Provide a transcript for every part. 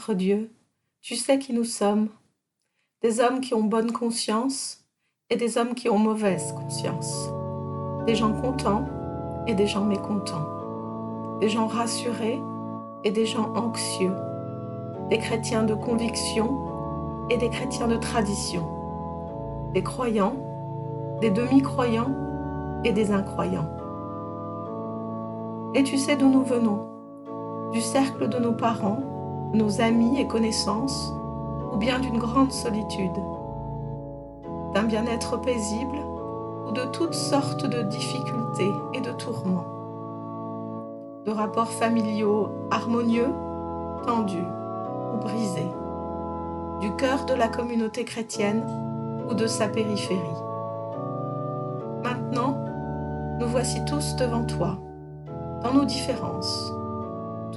notre Dieu, tu sais qui nous sommes, des hommes qui ont bonne conscience et des hommes qui ont mauvaise conscience, des gens contents et des gens mécontents, des gens rassurés et des gens anxieux, des chrétiens de conviction et des chrétiens de tradition, des croyants, des demi-croyants et des incroyants. Et tu sais d'où nous venons, du cercle de nos parents, nos amis et connaissances, ou bien d'une grande solitude, d'un bien-être paisible ou de toutes sortes de difficultés et de tourments, de rapports familiaux harmonieux, tendus ou brisés, du cœur de la communauté chrétienne ou de sa périphérie. Maintenant, nous voici tous devant toi, dans nos différences,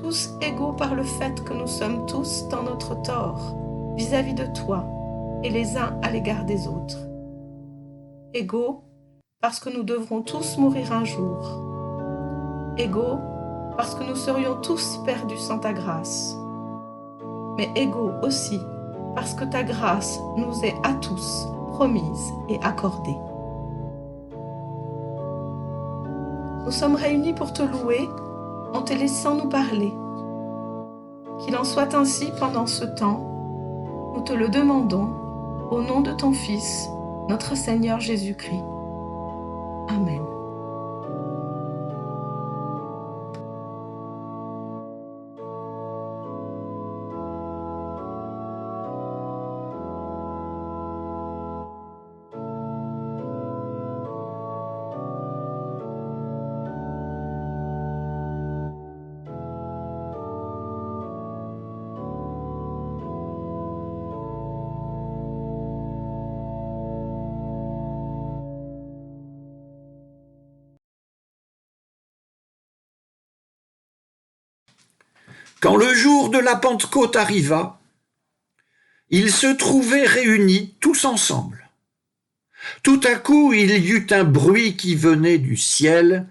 tous égaux par le fait que nous sommes tous dans notre tort vis-à-vis de toi et les uns à l'égard des autres. Égaux parce que nous devrons tous mourir un jour. Égaux parce que nous serions tous perdus sans ta grâce. Mais égaux aussi parce que ta grâce nous est à tous promise et accordée. Nous sommes réunis pour te louer en te laissant nous parler. Qu'il en soit ainsi pendant ce temps. Nous te le demandons au nom de ton Fils, notre Seigneur Jésus-Christ. Amen. Quand le jour de la Pentecôte arriva, ils se trouvaient réunis tous ensemble. Tout à coup, il y eut un bruit qui venait du ciel,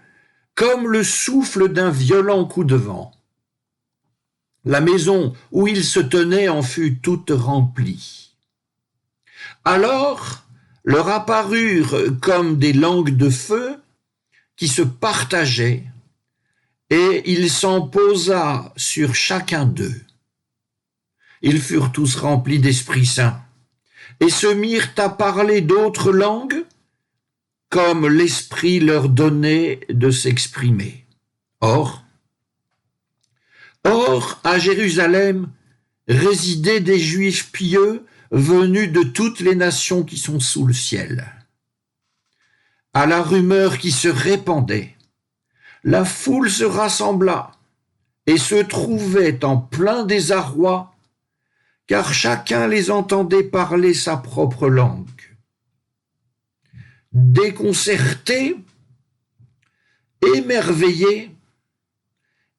comme le souffle d'un violent coup de vent. La maison où ils se tenaient en fut toute remplie. Alors leur apparurent comme des langues de feu qui se partageaient, et il s'en posa sur chacun d'eux. Ils furent tous remplis d'Esprit Saint, et se mirent à parler d'autres langues, comme l'Esprit leur donnait de s'exprimer. Or, à Jérusalem, résidaient des Juifs pieux venus de toutes les nations qui sont sous le ciel. À la rumeur qui se répandait, la foule se rassembla et se trouvait en plein désarroi, car chacun les entendait parler sa propre langue. Déconcertés, émerveillés,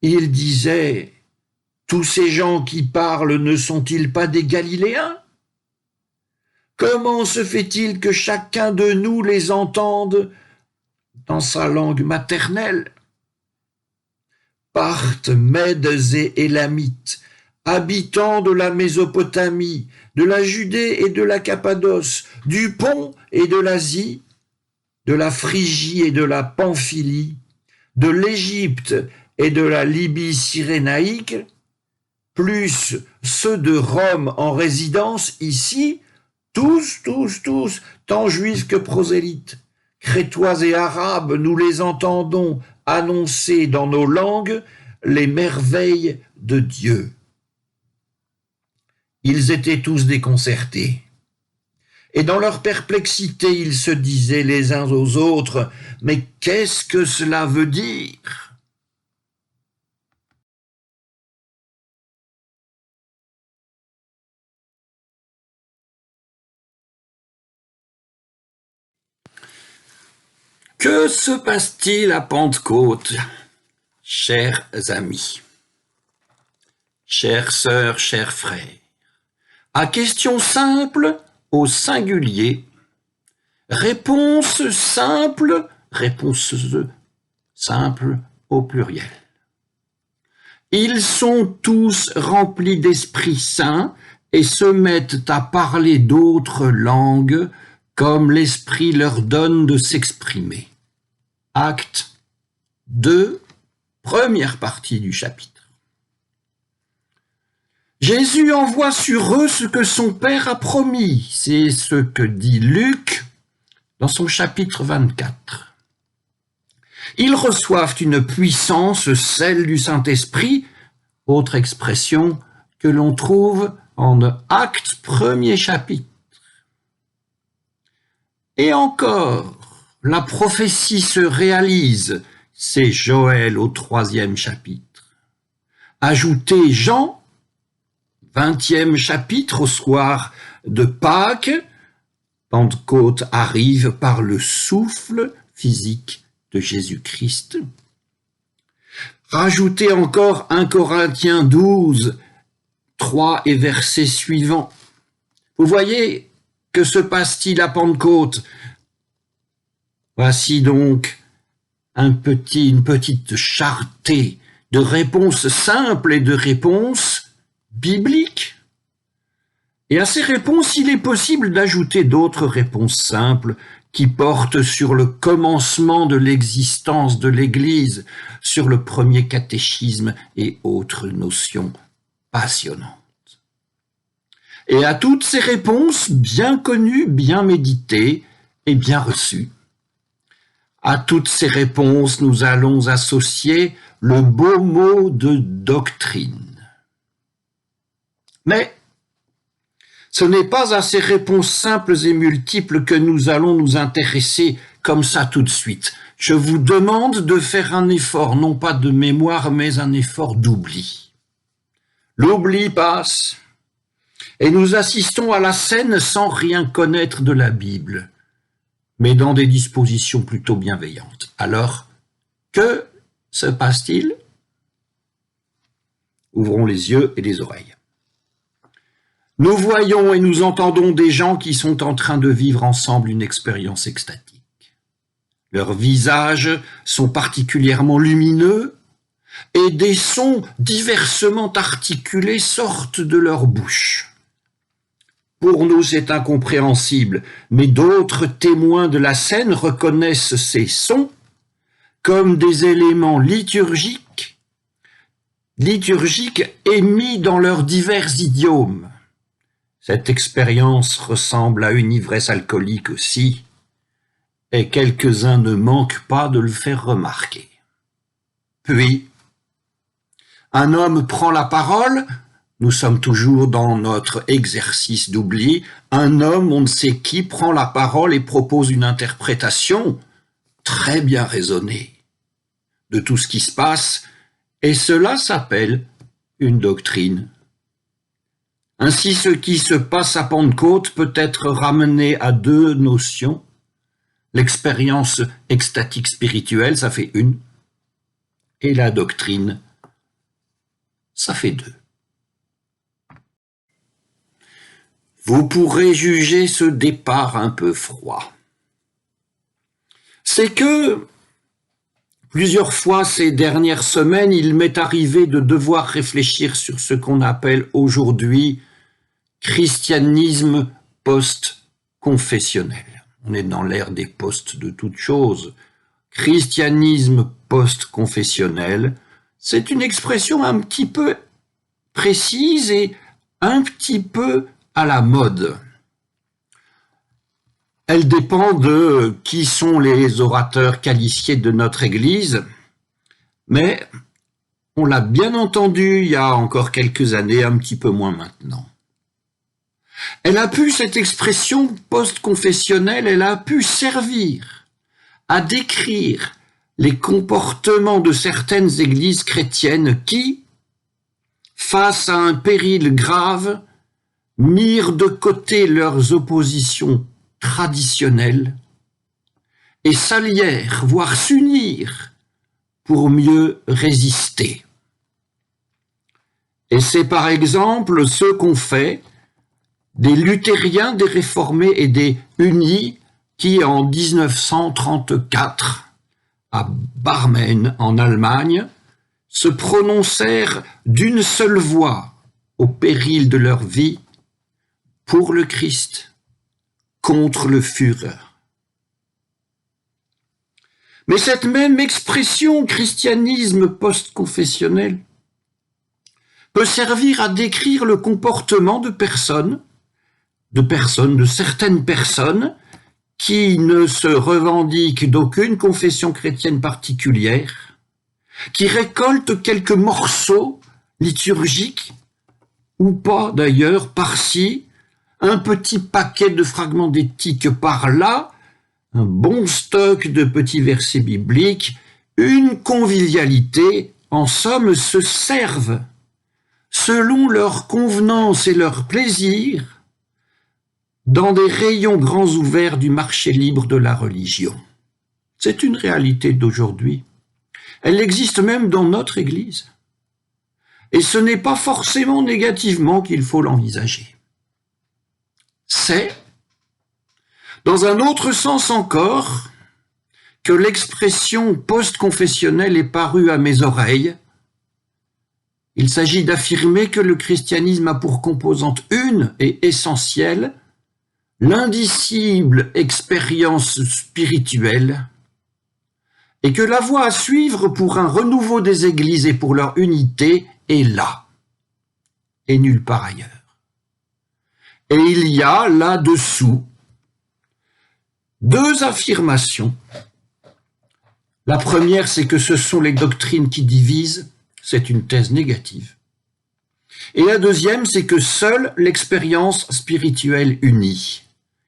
ils disaient: « Tous ces gens qui parlent ne sont-ils pas des Galiléens ? Comment se fait-il que chacun de nous les entende dans sa langue maternelle ? Parthes, Mèdes et Élamites, habitants de la Mésopotamie, de la Judée et de la Cappadoce, du Pont et de l'Asie, de la Phrygie et de la Pamphylie, de l'Égypte et de la Libye cyrénaïque, plus ceux de Rome en résidence ici, tous, tant juifs que prosélytes, crétois et arabes, nous les entendons annoncer dans nos langues les merveilles de Dieu. » Ils étaient tous déconcertés. Et dans leur perplexité, ils se disaient les uns aux autres: « Mais qu'est-ce que cela veut dire ? » Que se passe-t-il à Pentecôte, chers amis, chères sœurs, chers frères? À question simple au singulier, réponse simple au pluriel. Ils sont tous remplis d'Esprit Saint et se mettent à parler d'autres langues comme l'Esprit leur donne de s'exprimer. Acte 2, première partie du chapitre. Jésus envoie sur eux ce que son Père a promis. C'est ce que dit Luc dans son chapitre 24. Ils reçoivent une puissance, celle du Saint-Esprit, autre expression que l'on trouve en Actes, premier chapitre. Et encore, la prophétie se réalise, c'est Joël au 3e chapitre. Ajoutez Jean, 20e chapitre, au soir de Pâques, Pentecôte arrive par le souffle physique de Jésus-Christ. Rajoutez encore 1 Corinthiens 12, 3 et versets suivants. Vous voyez, que se passe-t-il à Pentecôte? Voici donc une petite charretée de réponses simples et de réponses bibliques. Et à ces réponses, il est possible d'ajouter d'autres réponses simples qui portent sur le commencement de l'existence de l'Église, sur le premier catéchisme et autres notions passionnantes. Et à toutes ces réponses bien connues, bien méditées et bien reçues, à toutes ces réponses, nous allons associer le beau mot de doctrine. Mais ce n'est pas à ces réponses simples et multiples que nous allons nous intéresser comme ça tout de suite. Je vous demande de faire un effort, non pas de mémoire, mais un effort d'oubli. L'oubli passe, et nous assistons à la scène sans rien connaître de la Bible, mais dans des dispositions plutôt bienveillantes. Alors, que se passe-t-il? Ouvrons les yeux et les oreilles. Nous voyons et nous entendons des gens qui sont en train de vivre ensemble une expérience extatique. Leurs visages sont particulièrement lumineux et des sons diversement articulés sortent de leur bouche. Pour nous, c'est incompréhensible, mais d'autres témoins de la scène reconnaissent ces sons comme des éléments liturgiques émis dans leurs divers idiomes. Cette expérience ressemble à une ivresse alcoolique aussi, et quelques-uns ne manquent pas de le faire remarquer. Puis, un homme prend la parole. Nous sommes toujours dans notre exercice d'oubli. Un homme, on ne sait qui, prend la parole et propose une interprétation très bien raisonnée de tout ce qui se passe, et cela s'appelle une doctrine. Ainsi, ce qui se passe à Pentecôte peut être ramené à deux notions. L'expérience extatique spirituelle, ça fait une, et la doctrine, ça fait deux. Vous pourrez juger ce départ un peu froid. C'est que, plusieurs fois ces dernières semaines, il m'est arrivé de devoir réfléchir sur ce qu'on appelle aujourd'hui christianisme post-confessionnel. On est dans l'ère des postes de toutes choses. Christianisme post-confessionnel, c'est une expression un petit peu précise et un petit peu à la mode. Elle dépend de qui sont les orateurs qualifiés de notre Église, mais on l'a bien entendu il y a encore quelques années, un petit peu moins maintenant. Cette expression post-confessionnelle, elle a pu servir à décrire les comportements de certaines églises chrétiennes qui, face à un péril grave, mirent de côté leurs oppositions traditionnelles et s'allièrent, voire s'unirent, pour mieux résister. Et c'est par exemple ce qu'ont fait des luthériens, des réformés et des unis qui, en 1934, à Barmen en Allemagne, se prononcèrent d'une seule voix au péril de leur vie pour le Christ, contre le Führer. Mais cette même expression christianisme post-confessionnel peut servir à décrire le comportement de certaines personnes qui ne se revendiquent d'aucune confession chrétienne particulière, qui récoltent quelques morceaux liturgiques, ou pas d'ailleurs, par-ci, un petit paquet de fragments d'éthique par-là, un bon stock de petits versets bibliques, une convivialité, en somme, se servent, selon leur convenance et leur plaisir, dans des rayons grands ouverts du marché libre de la religion. C'est une réalité d'aujourd'hui. Elle existe même dans notre Église. Et ce n'est pas forcément négativement qu'il faut l'envisager. C'est, dans un autre sens encore, que l'expression post-confessionnelle est parue à mes oreilles. Il s'agit d'affirmer que le christianisme a pour composante une et essentielle l'indicible expérience spirituelle et que la voie à suivre pour un renouveau des églises et pour leur unité est là et nulle part ailleurs. Et il y a là-dessous deux affirmations. La première, c'est que ce sont les doctrines qui divisent, c'est une thèse négative. Et la deuxième, c'est que seule l'expérience spirituelle unit.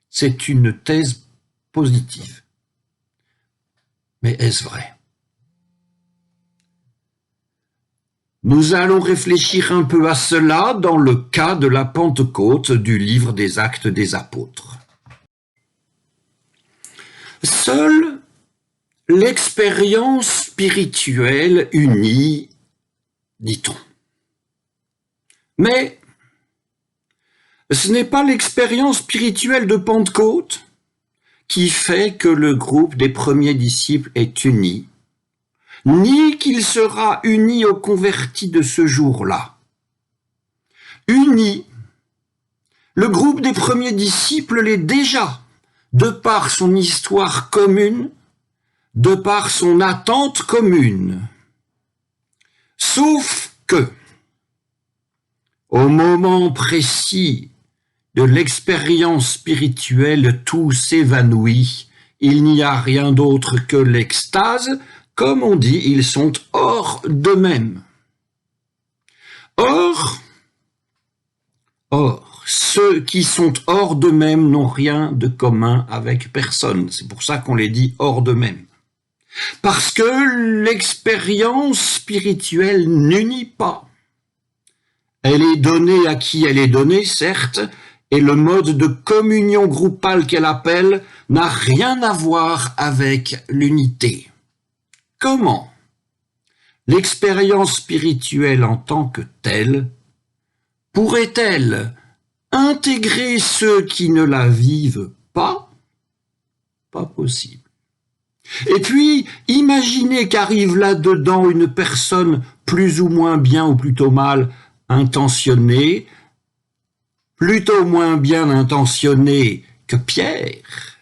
C'est une thèse positive. Mais est-ce vrai? Nous allons réfléchir un peu à cela dans le cas de la Pentecôte du livre des Actes des Apôtres. Seule l'expérience spirituelle unit, dit-on. Mais ce n'est pas l'expérience spirituelle de Pentecôte qui fait que le groupe des premiers disciples est uni, ni qu'il sera uni aux convertis de ce jour-là. Uni, le groupe des premiers disciples l'est déjà, de par son histoire commune, de par son attente commune. Sauf que, au moment précis de l'expérience spirituelle, tout s'évanouit. Il n'y a rien d'autre que l'extase. Comme on dit, ils sont hors d'eux-mêmes. Or, ceux qui sont hors d'eux-mêmes n'ont rien de commun avec personne. C'est pour ça qu'on les dit hors d'eux-mêmes. Parce que l'expérience spirituelle n'unit pas. Elle est donnée à qui elle est donnée, certes, et le mode de communion groupale qu'elle appelle n'a rien à voir avec l'unité. Comment l'expérience spirituelle en tant que telle pourrait-elle intégrer ceux qui ne la vivent pas? Pas possible. Et puis, imaginez qu'arrive là-dedans une personne plus ou moins bien ou plutôt mal intentionnée, plutôt moins bien intentionnée que Pierre,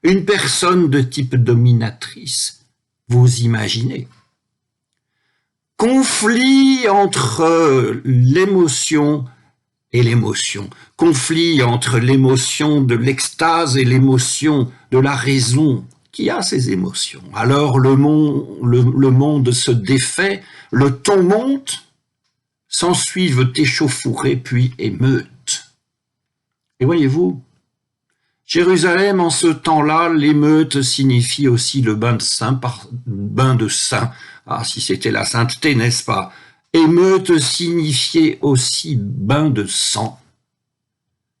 une personne de type dominatrice, vous imaginez. Conflit entre l'émotion et l'émotion, conflit entre l'émotion de l'extase et l'émotion de la raison qui a ces émotions. Alors le monde se défait, le ton monte, s'ensuivent échauffourées puis émeutes. Et voyez-vous, Jérusalem, en ce temps-là, l'émeute signifie aussi le bain de sang. Ah, si c'était la sainteté, n'est-ce pas? Émeute signifiait aussi bain de sang.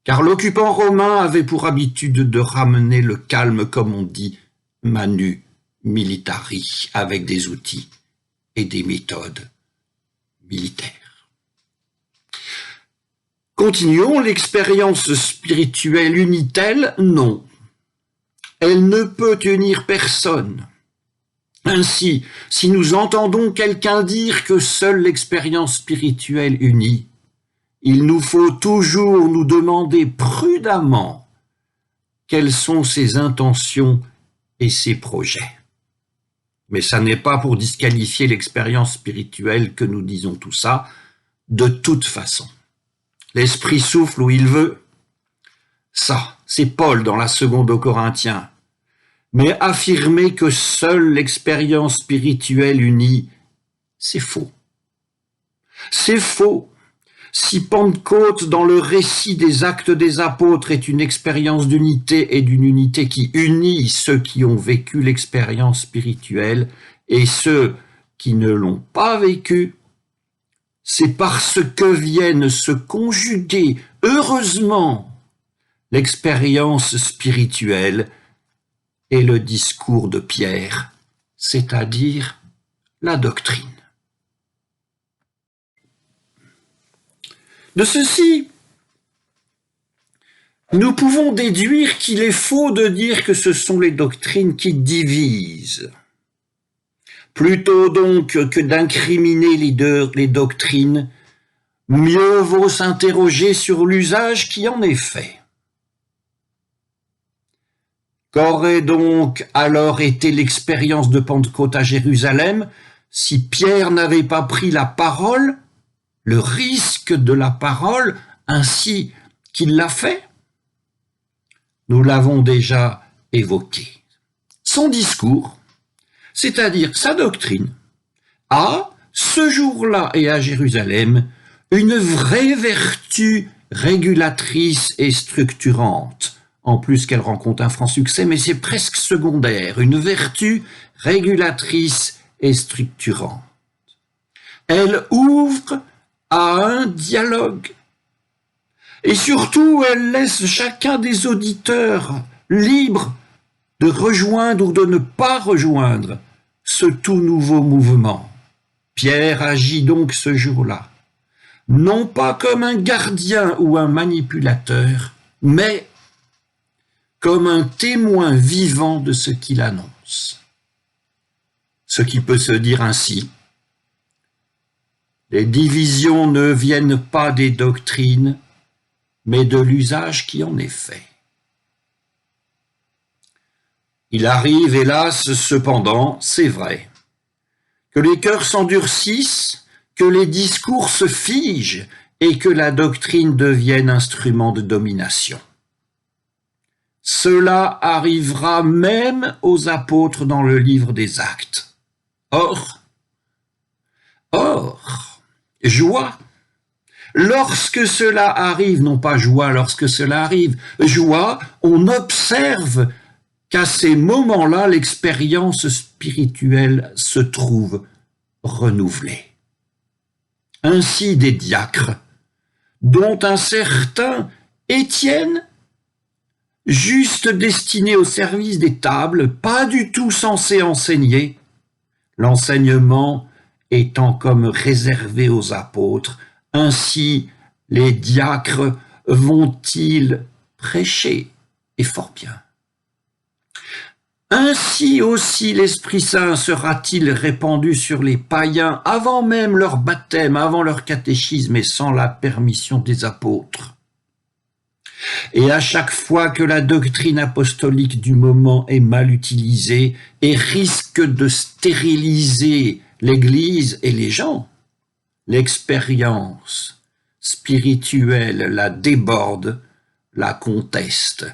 Car l'occupant romain avait pour habitude de ramener le calme, comme on dit, manu militari, avec des outils et des méthodes militaires. Continuons, l'expérience spirituelle unit-elle? Non. Elle ne peut unir personne. Ainsi, si nous entendons quelqu'un dire que seule l'expérience spirituelle unit, il nous faut toujours nous demander prudemment quelles sont ses intentions et ses projets. Mais ça n'est pas pour disqualifier l'expérience spirituelle que nous disons tout ça, de toute façon. L'Esprit souffle où il veut. Ça, c'est Paul dans la seconde aux Corinthiens. Mais affirmer que seule l'expérience spirituelle unit, c'est faux. C'est faux. Si Pentecôte, dans le récit des Actes des Apôtres, est une expérience d'unité et d'une unité qui unit ceux qui ont vécu l'expérience spirituelle et ceux qui ne l'ont pas vécue, c'est parce que viennent se conjuguer, heureusement, l'expérience spirituelle et le discours de Pierre, c'est-à-dire la doctrine. De ceci, nous pouvons déduire qu'il est faux de dire que ce sont les doctrines qui divisent. Plutôt donc que d'incriminer les doctrines, mieux vaut s'interroger sur l'usage qui en est fait. Qu'aurait donc alors été l'expérience de Pentecôte à Jérusalem si Pierre n'avait pas pris la parole, le risque de la parole, ainsi qu'il l'a fait? Nous l'avons déjà évoqué. Son discours, c'est-à-dire sa doctrine, a, ce jour-là et à Jérusalem, une vraie vertu régulatrice et structurante, en plus qu'elle rencontre un franc succès, mais c'est presque secondaire, une vertu régulatrice et structurante. Elle ouvre à un dialogue. Et surtout, elle laisse chacun des auditeurs libre de rejoindre ou de ne pas rejoindre ce tout nouveau mouvement. Pierre agit donc ce jour-là, non pas comme un gardien ou un manipulateur, mais comme un témoin vivant de ce qu'il annonce. Ce qui peut se dire ainsi: les divisions ne viennent pas des doctrines, mais de l'usage qui en est fait. Il arrive, hélas, cependant, c'est vrai, que les cœurs s'endurcissent, que les discours se figent et que la doctrine devienne instrument de domination. Cela arrivera même aux apôtres dans le livre des Actes. Or, joie, lorsque cela arrive, non pas joie lorsque cela arrive, joie, on observe qu'à ces moments-là, l'expérience spirituelle se trouve renouvelée. Ainsi des diacres, dont un certain Étienne, juste destiné au service des tables, pas du tout censé enseigner, l'enseignement étant comme réservé aux apôtres, ainsi les diacres vont-ils prêcher, et fort bien. Ainsi aussi l'Esprit Saint sera-t-il répandu sur les païens avant même leur baptême, avant leur catéchisme et sans la permission des apôtres. Et à chaque fois que la doctrine apostolique du moment est mal utilisée et risque de stériliser l'Église et les gens, l'expérience spirituelle la déborde, la conteste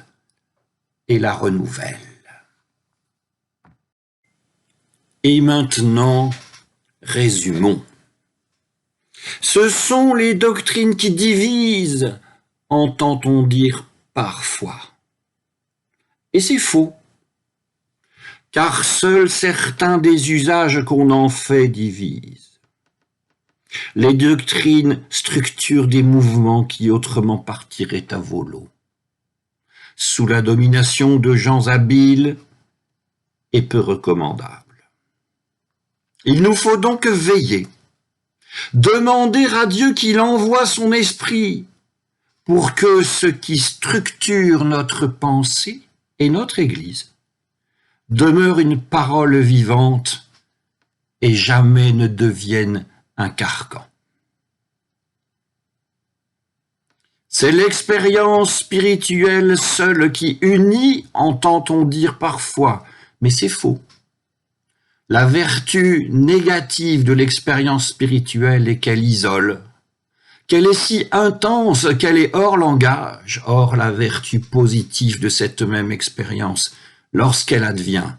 et la renouvelle. Et maintenant, résumons. Ce sont les doctrines qui divisent, entend-on dire parfois. Et c'est faux, car seuls certains des usages qu'on en fait divisent. Les doctrines structurent des mouvements qui autrement partiraient à volo, sous la domination de gens habiles et peu recommandables. Il nous faut donc veiller, demander à Dieu qu'il envoie son esprit pour que ce qui structure notre pensée et notre Église demeure une parole vivante et jamais ne devienne un carcan. C'est l'expérience spirituelle seule qui unit, entend-on dire parfois, mais c'est faux. La vertu négative de l'expérience spirituelle est qu'elle isole, qu'elle est si intense qu'elle est hors langage. Or, la vertu positive de cette même expérience, lorsqu'elle advient,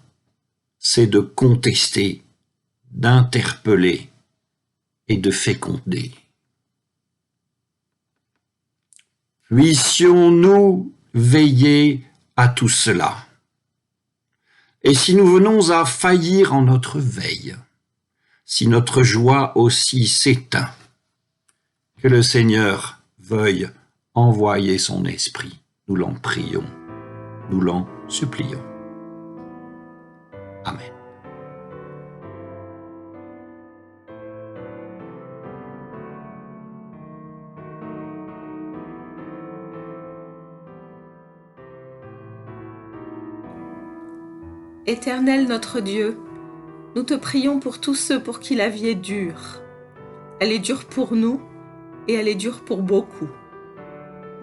c'est de contester, d'interpeller et de féconder. Puissions-nous veiller à tout cela. Et si nous venons à faillir en notre veille, si notre joie aussi s'éteint, que le Seigneur veuille envoyer son esprit. Nous l'en prions, nous l'en supplions. Amen. Éternel notre Dieu, nous te prions pour tous ceux pour qui la vie est dure. Elle est dure pour nous et elle est dure pour beaucoup.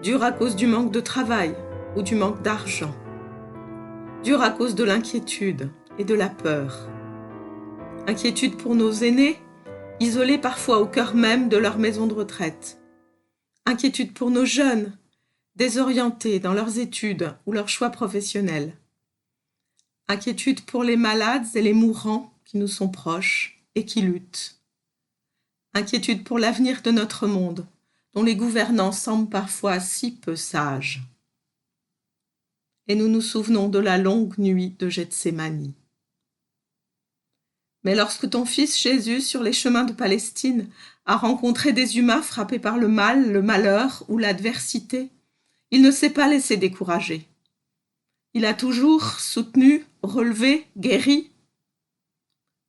Dure à cause du manque de travail ou du manque d'argent. Dure à cause de l'inquiétude et de la peur. Inquiétude pour nos aînés, isolés parfois au cœur même de leur maison de retraite. Inquiétude pour nos jeunes, désorientés dans leurs études ou leurs choix professionnels. Inquiétude pour les malades et les mourants qui nous sont proches et qui luttent. Inquiétude pour l'avenir de notre monde, dont les gouvernants semblent parfois si peu sages. Et nous nous souvenons de la longue nuit de Gethsémani. Mais lorsque ton fils Jésus, sur les chemins de Palestine, a rencontré des humains frappés par le mal, le malheur ou l'adversité, il ne s'est pas laissé décourager. Il a toujours soutenu, relevé, guéri.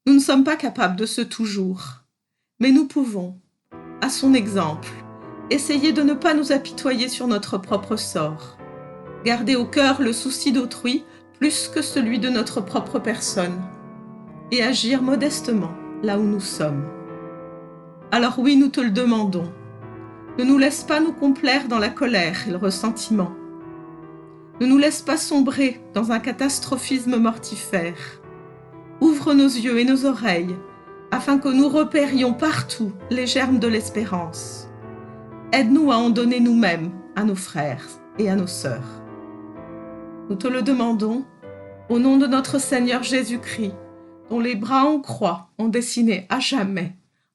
Nous ne sommes pas capables de ce toujours, mais nous pouvons, à son exemple, essayer de ne pas nous apitoyer sur notre propre sort, garder au cœur le souci d'autrui plus que celui de notre propre personne, et agir modestement là où nous sommes. Alors oui, nous te le demandons, ne nous laisse pas nous complaire dans la colère et le ressentiment. Ne nous laisse pas sombrer dans un catastrophisme mortifère. Ouvre nos yeux et nos oreilles, afin que nous repérions partout les germes de l'espérance. Aide-nous à en donner nous-mêmes à nos frères et à nos sœurs. Nous te le demandons, au nom de notre Seigneur Jésus-Christ, dont les bras en croix ont dessiné à jamais,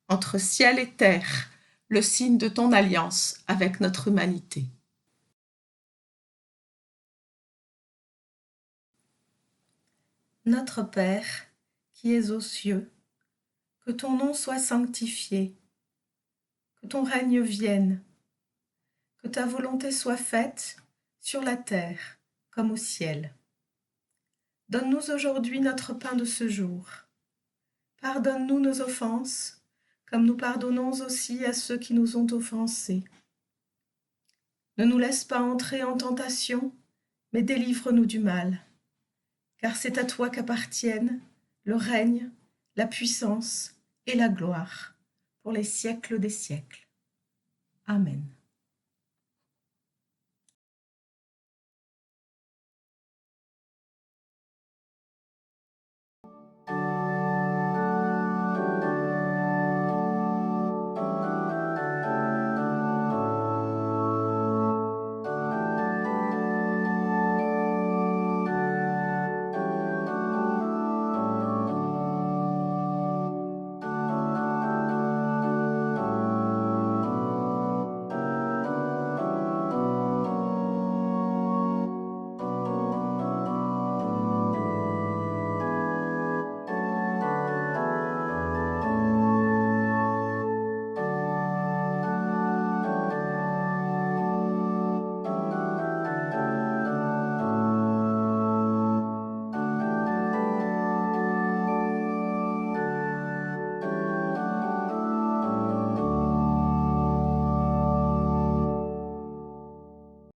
entre ciel et terre, le signe de ton alliance avec notre humanité. Notre Père, qui es aux cieux, que ton nom soit sanctifié, que ton règne vienne, que ta volonté soit faite sur la terre comme au ciel. Donne-nous aujourd'hui notre pain de ce jour. Pardonne-nous nos offenses, comme nous pardonnons aussi à ceux qui nous ont offensés. Ne nous laisse pas entrer en tentation, mais délivre-nous du mal. Car c'est à toi qu'appartiennent le règne, la puissance et la gloire pour les siècles des siècles. Amen.